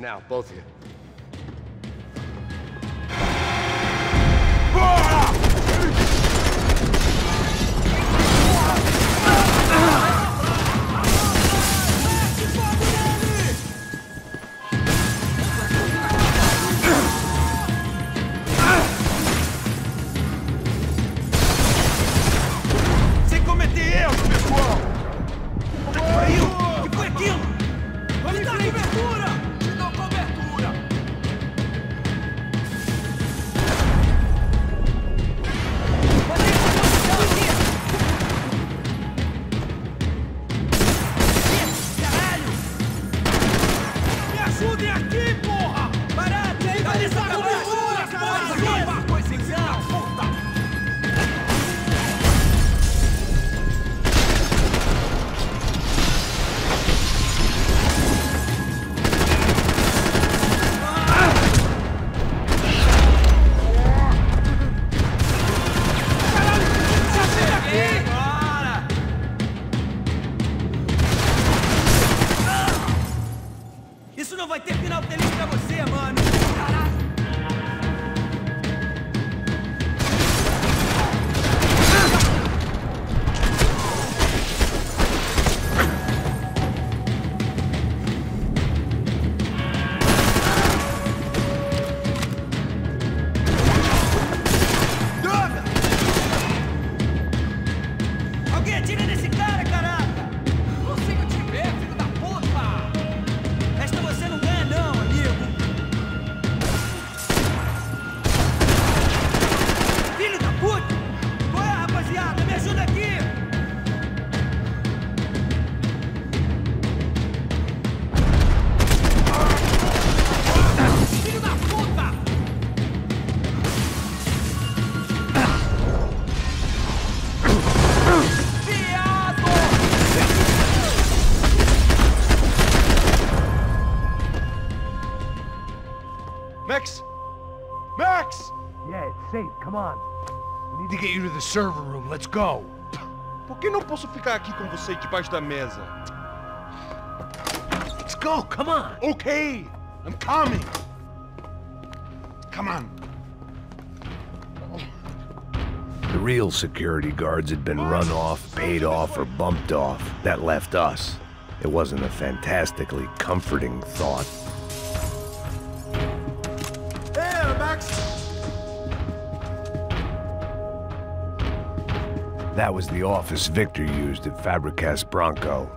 Now, both of you. Max! Yeah, it's safe. Come on. We need to get you to the server room. Let's go. Por que não posso ficar aqui com você debaixo da mesa? Let's go. Come on. Okay, I'm coming. Come on. The real security guards had been run off, paid off, or bumped off. That left us. It wasn't a fantastically comforting thought. Hey, Max! That was the office Victor used at Fabricas Bronco.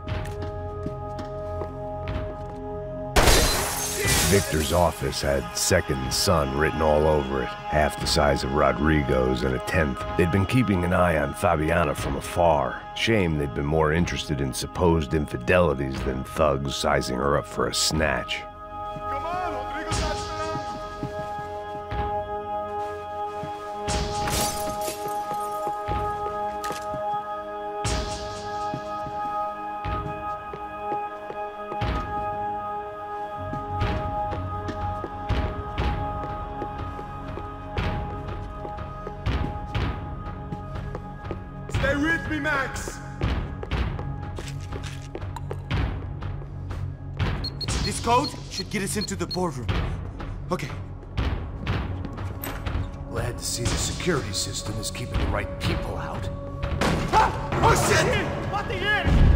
Victor's office had Second Son written all over it, half the size of Rodrigo's and a tenth. They'd been keeping an eye on Fabiana from afar. Shame they'd been more interested in supposed infidelities than thugs sizing her up for a snatch. Come on, Rodrigo's not Stay with me, Max! This code should get us into the boardroom. Okay. Glad to see the security system is keeping the right people out. Ah! Oh shit! What the hell?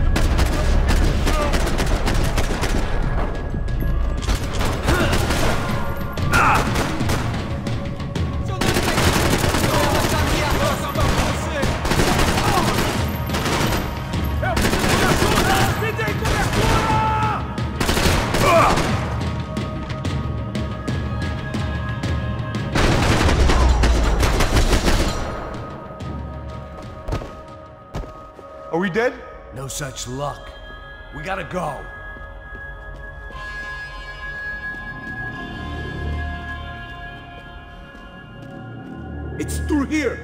Are we dead? No such luck. We gotta go. It's through here.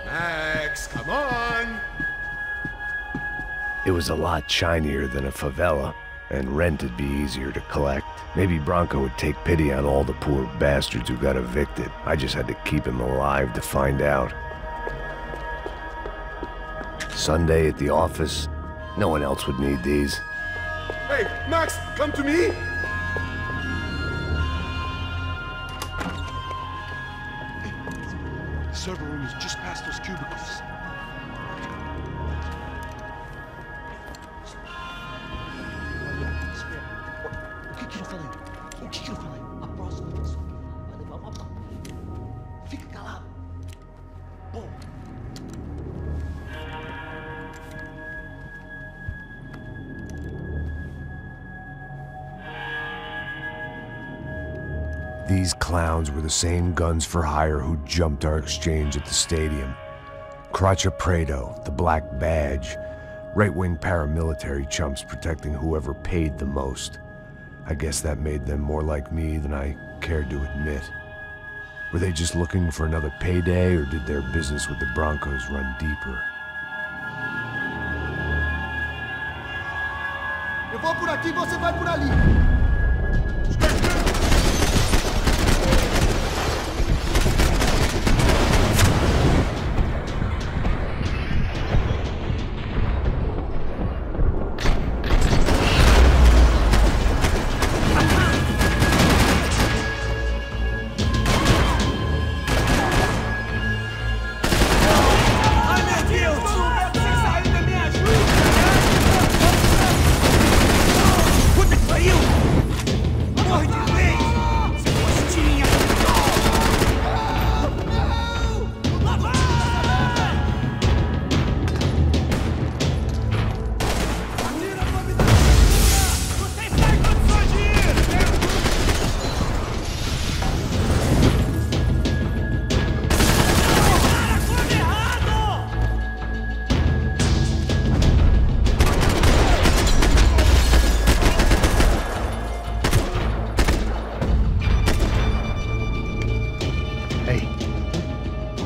Max, come on! It was a lot shinier than a favela, and rent'd be easier to collect. Maybe Bronco would take pity on all the poor bastards who got evicted. I just had to keep him alive to find out. Sunday at the office. No one else would need these. Hey, Max, come to me! The server room is just past those cubicles. O que eu falei? O que eu falei? A próxima pessoa vai levar uma pá. Fica calado. Bom. These clowns were the same guns for hire who jumped our exchange at the stadium. Crotcha Prado, the Black Badge, right-wing paramilitary chumps protecting whoever paid the most. I guess that made them more like me than I cared to admit. Were they just looking for another payday, or did their business with the Broncos run deeper? Eu vou por aqui, você vai por ali.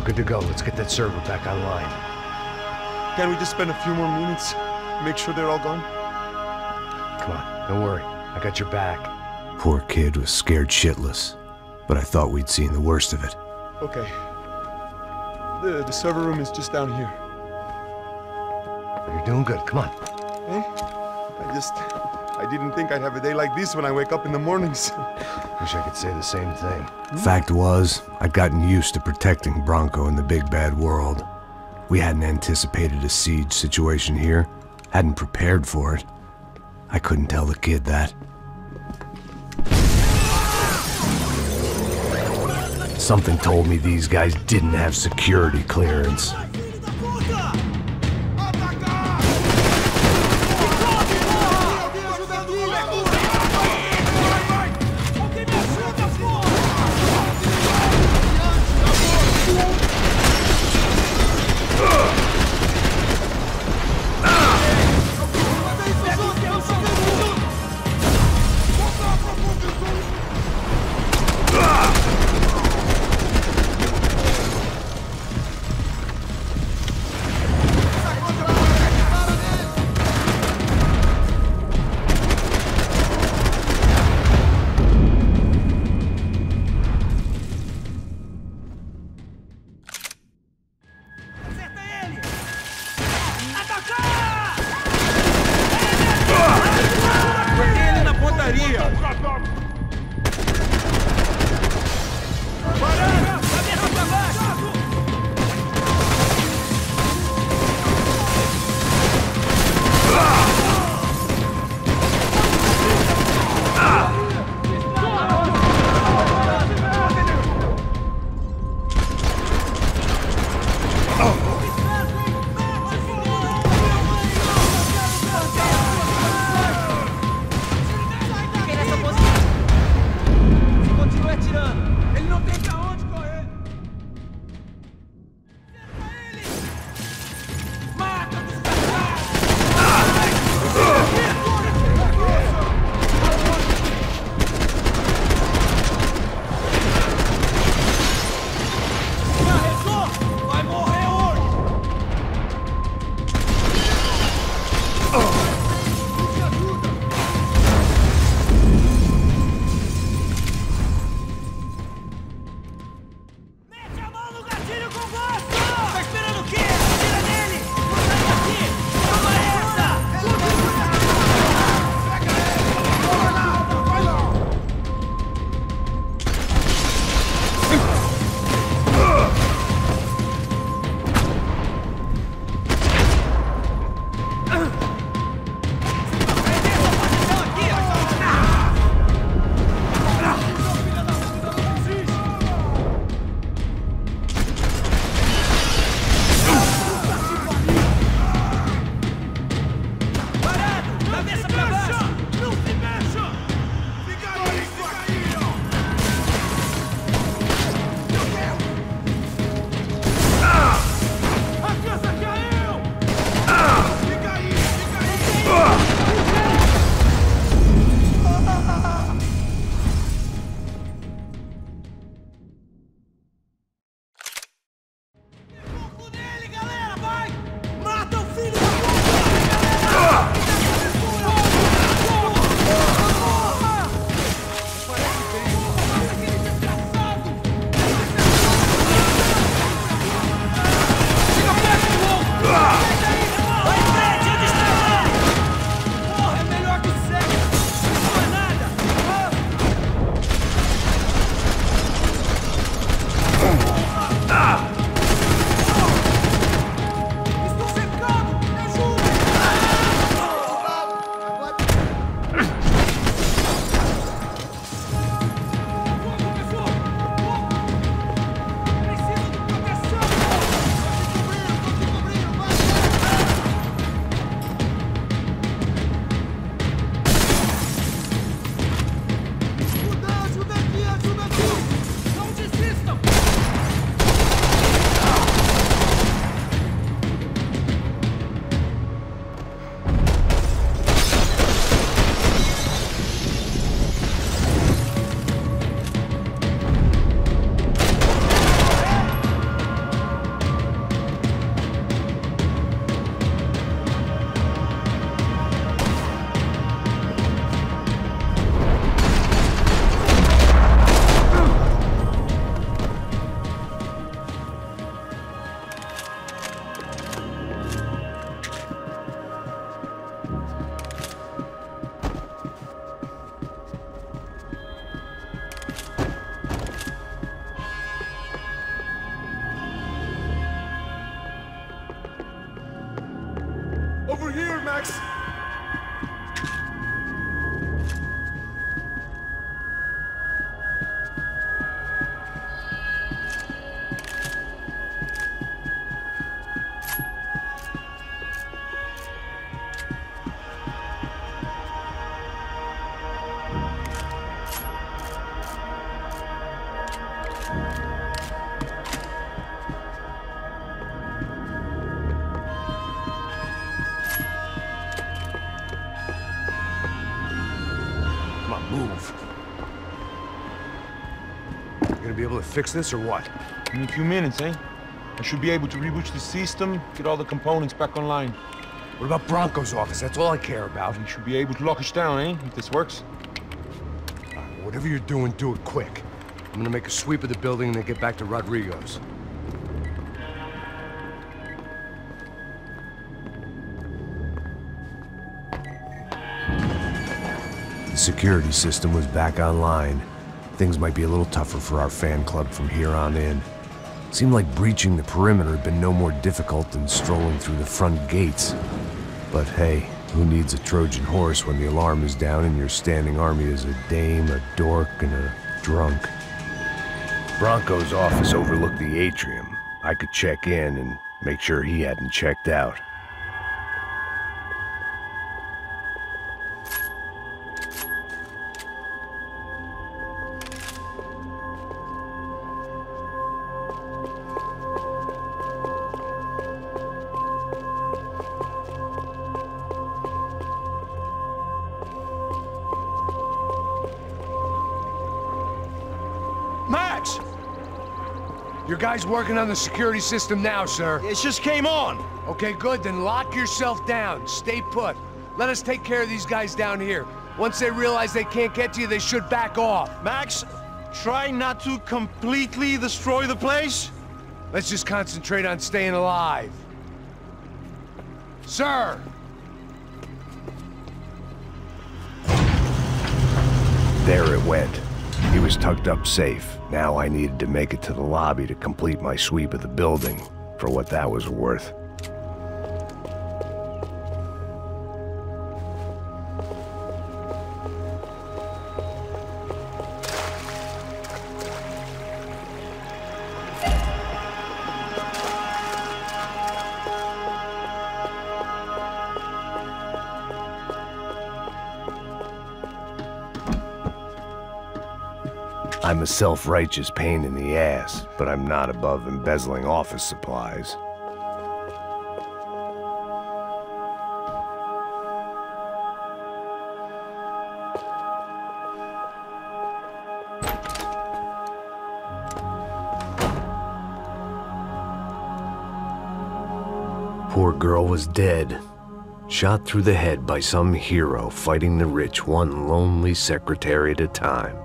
Good to go. Let's get that server back online. Can we just spend a few more minutes? Make sure they're all gone? Come on, don't worry. I got your back. Poor kid was scared shitless, but I thought we'd seen the worst of it. Okay. The server room is just down here. You're doing good. Come on. Hey? I didn't think I'd have a day like this when I wake up in the mornings. Wish I could say the same thing. Fact was, I'd gotten used to protecting Bronco in the big bad world. We hadn't anticipated a siege situation here, hadn't prepared for it. I couldn't tell the kid that. Something told me these guys didn't have security clearance. Come on, move. You gonna be able to fix this or what? In a few minutes, eh? I should be able to reboot the system, get all the components back online. What about Bronco's office? That's all I care about. You should be able to lock us down, eh? If this works. Whatever you're doing, do it quick. I'm gonna make a sweep of the building and then get back to Rodrigo's. The security system was back online. Things might be a little tougher for our fan club from here on in. Seemed like breaching the perimeter had been no more difficult than strolling through the front gates. But hey, who needs a Trojan horse when the alarm is down and your standing army is a dame, a dork, and a drunk? Bronco's office overlooked the atrium. I could check in and make sure he hadn't checked out. Max! Your guy's working on the security system now, sir. It just came on. Okay, good. Then lock yourself down. Stay put. Let us take care of these guys down here. Once they realize they can't get to you, they should back off. Max, try not to completely destroy the place. Let's just concentrate on staying alive. Sir! There it went. He was tucked up safe. Now I needed to make it to the lobby to complete my sweep of the building, for what that was worth. I'm a self-righteous pain in the ass, but I'm not above embezzling office supplies. Poor girl was dead. Shot through the head by some hero fighting the rich one lonely secretary at a time.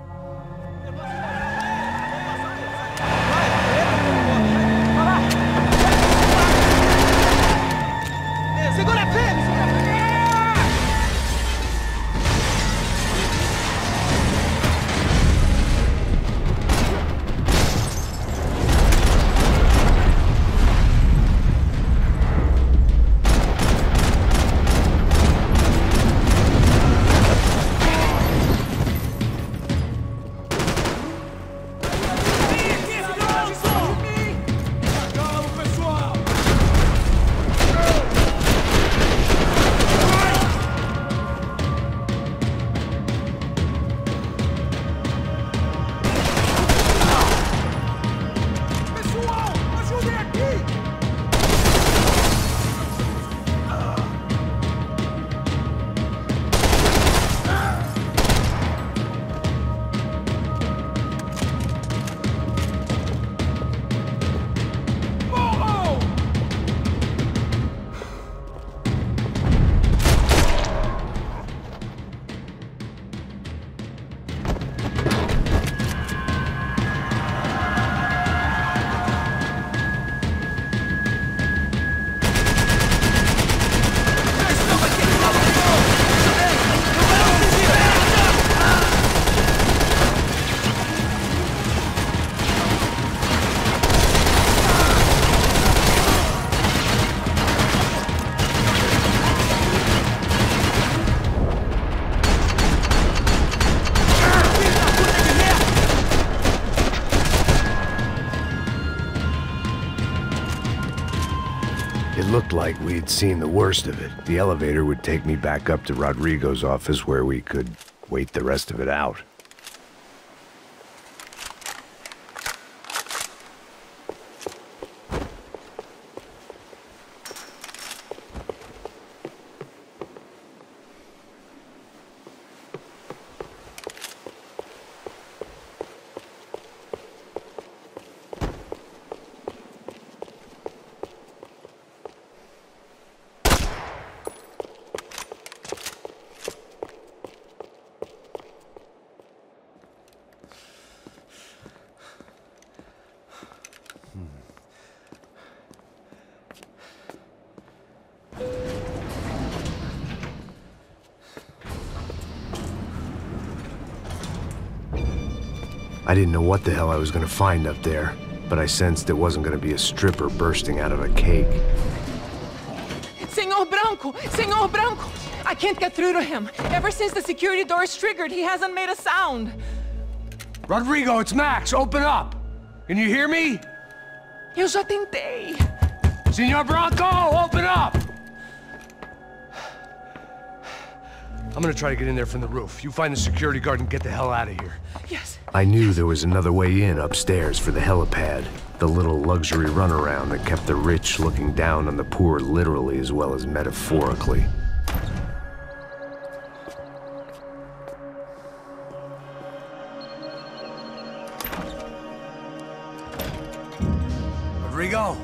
It looked like we'd seen the worst of it. The elevator would take me back up to Rodrigo's office where we could wait the rest of it out. I didn't know what the hell I was gonna find up there, but I sensed it wasn't gonna be a stripper bursting out of a cake. Senor Branco! I can't get through to him. Ever since the security door is triggered, he hasn't made a sound. Rodrigo, it's Max. Open up. Can you hear me? Eu já tentei. Senor Branco, open up! I'm gonna try to get in there from the roof. You find the security guard and get the hell out of here. Yes. I knew there was another way in upstairs for the helipad, the little luxury runaround that kept the rich looking down on the poor literally as well as metaphorically. Rodrigo?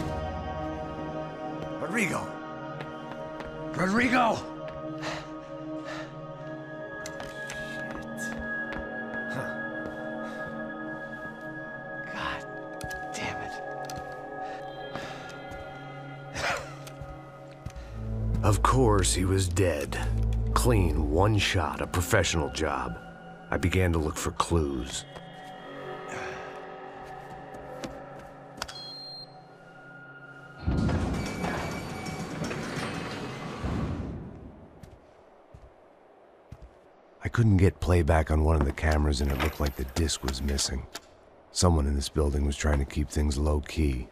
Rodrigo? Rodrigo? Of course, he was dead. Clean, one shot, a professional job. I began to look for clues. I couldn't get playback on one of the cameras and it looked like the disc was missing. Someone in this building was trying to keep things low-key.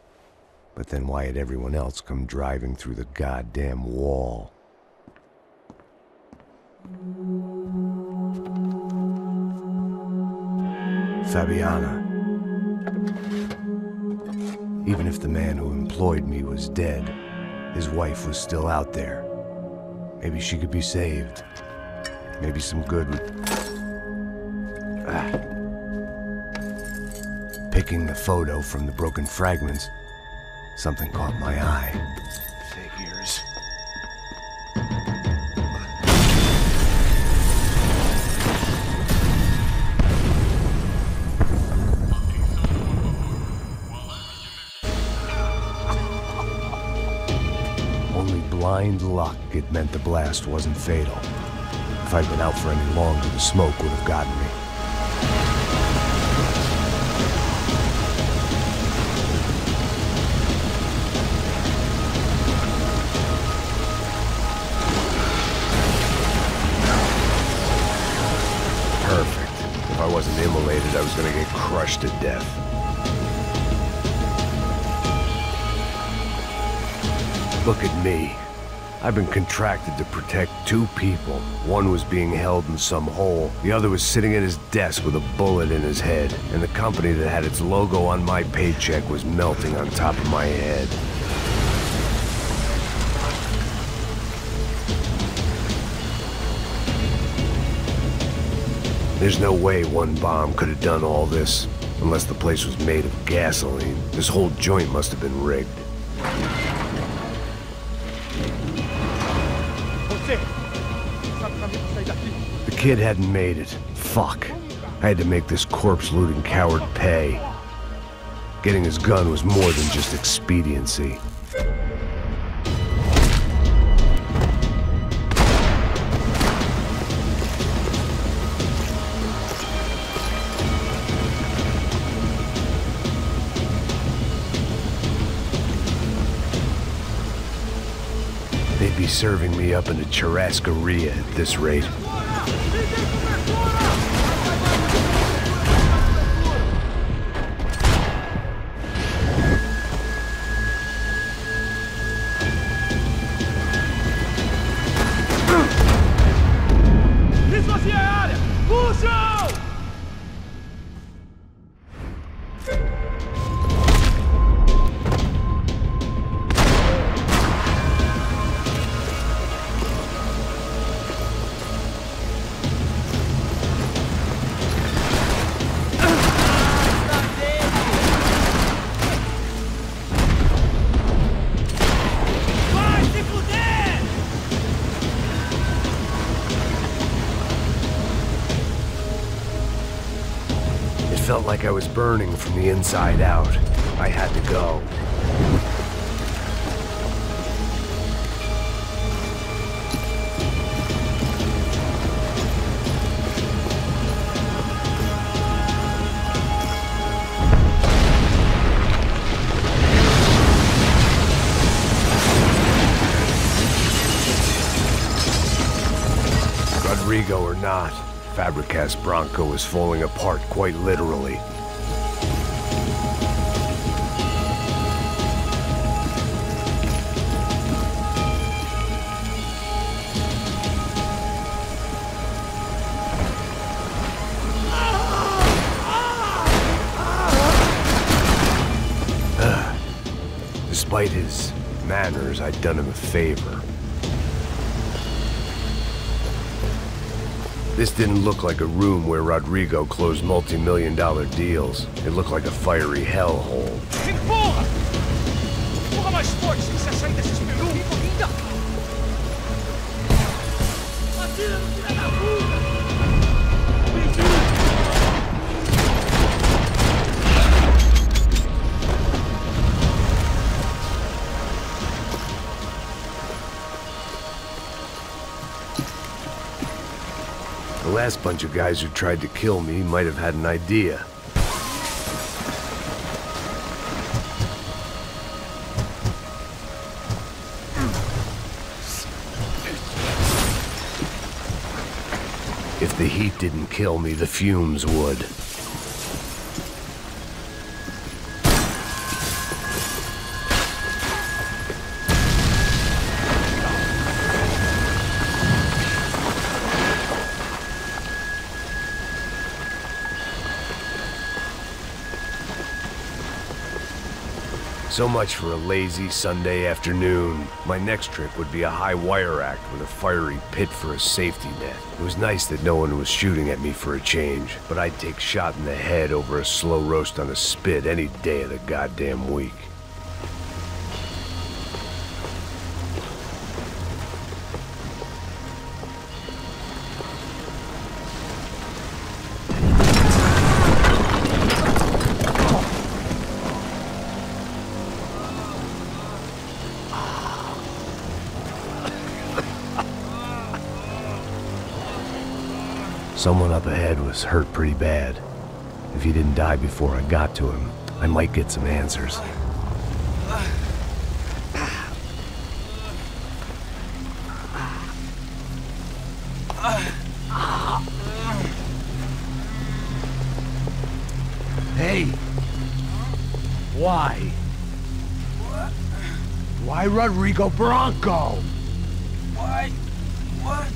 But then why had everyone else come driving through the goddamn wall? Fabiana. Even if the man who employed me was dead, his wife was still out there. Maybe she could be saved. Maybe some good would... Picking the photo from the broken fragments, something caught my eye. Figures. Only blind luck it meant the blast wasn't fatal. If I'd been out for any longer, the smoke would have gotten me. If I wasn't immolated, I was gonna get crushed to death. Look at me. I've been contracted to protect two people. One was being held in some hole. The other was sitting at his desk with a bullet in his head. And the company that had its logo on my paycheck was melting on top of my head. There's no way one bomb could have done all this, unless the place was made of gasoline. This whole joint must have been rigged. The kid hadn't made it. Fuck. I had to make this corpse-looting coward pay. Getting his gun was more than just expediency. They'd be serving me up in a churrascaria at this rate. Dissocia a área! Puxam! Felt like I was burning from the inside out. I had to go. Rodrigo or not, Fabregas Bronco was falling apart quite literally. Despite his manners, I'd done him a favor. This didn't look like a room where Rodrigo closed multi-million-dollar deals. It looked like a fiery hellhole. Empurra! Empurra mais forte, sem se achar desesperado. Corrida! Atira no filho da puta! The last bunch of guys who tried to kill me might have had an idea. If the heat didn't kill me, the fumes would. So much for a lazy Sunday afternoon. My next trip would be a high wire act with a fiery pit for a safety net. It was nice that no one was shooting at me for a change, but I'd take shot in the head over a slow roast on a spit any day of the goddamn week. Someone up ahead was hurt pretty bad. If he didn't die before I got to him, I might get some answers. Hey! Why? Why Rodrigo Bronco? Why? What?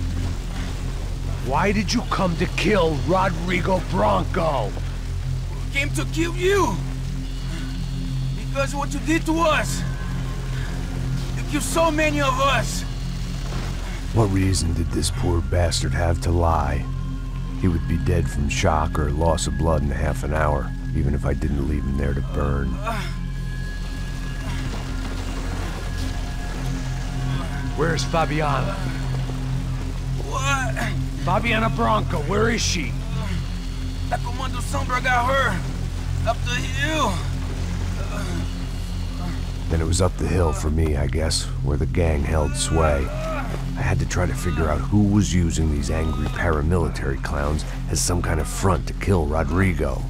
Why did you come to kill Rodrigo Bronco? We came to kill you! Because of what you did to us! You killed so many of us! What reason did this poor bastard have to lie? He would be dead from shock or loss of blood in half an hour, even if I didn't leave him there to burn. Where's Fabiana? What? Fabiana Bronco, where is she? That Comando Sombra got her! Up the hill! Then it was up the hill for me, I guess, where the gang held sway. I had to try to figure out who was using these angry paramilitary clowns as some kind of front to kill Rodrigo.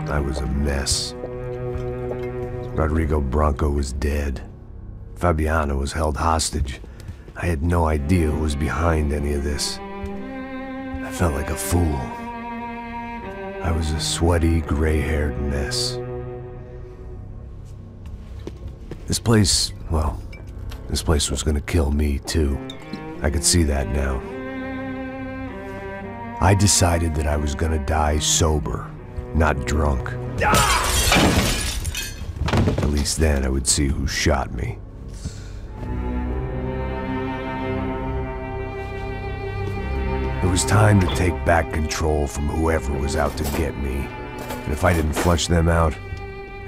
I was a mess. Rodrigo Bronco was dead. Fabiana was held hostage. I had no idea who was behind any of this. I felt like a fool. I was a sweaty, gray-haired mess. This place, well, this place was gonna kill me too. I could see that now. I decided that I was gonna die sober, not drunk. At least then I would see who shot me. It was time to take back control from whoever was out to get me. And if I didn't flush them out,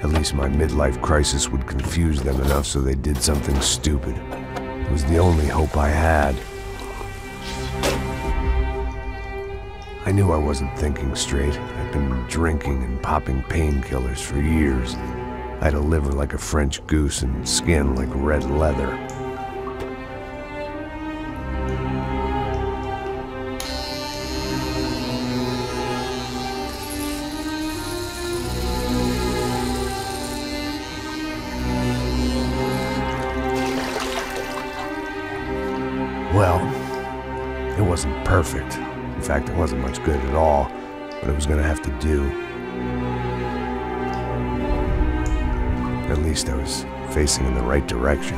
at least my midlife crisis would confuse them enough so they did something stupid. It was the only hope I had. I knew I wasn't thinking straight. I'd been drinking and popping painkillers for years. I had a liver like a French goose and skin like red leather. Well, it wasn't perfect. In fact, it wasn't much good at all, but it was gonna have to do. At least I was facing in the right direction.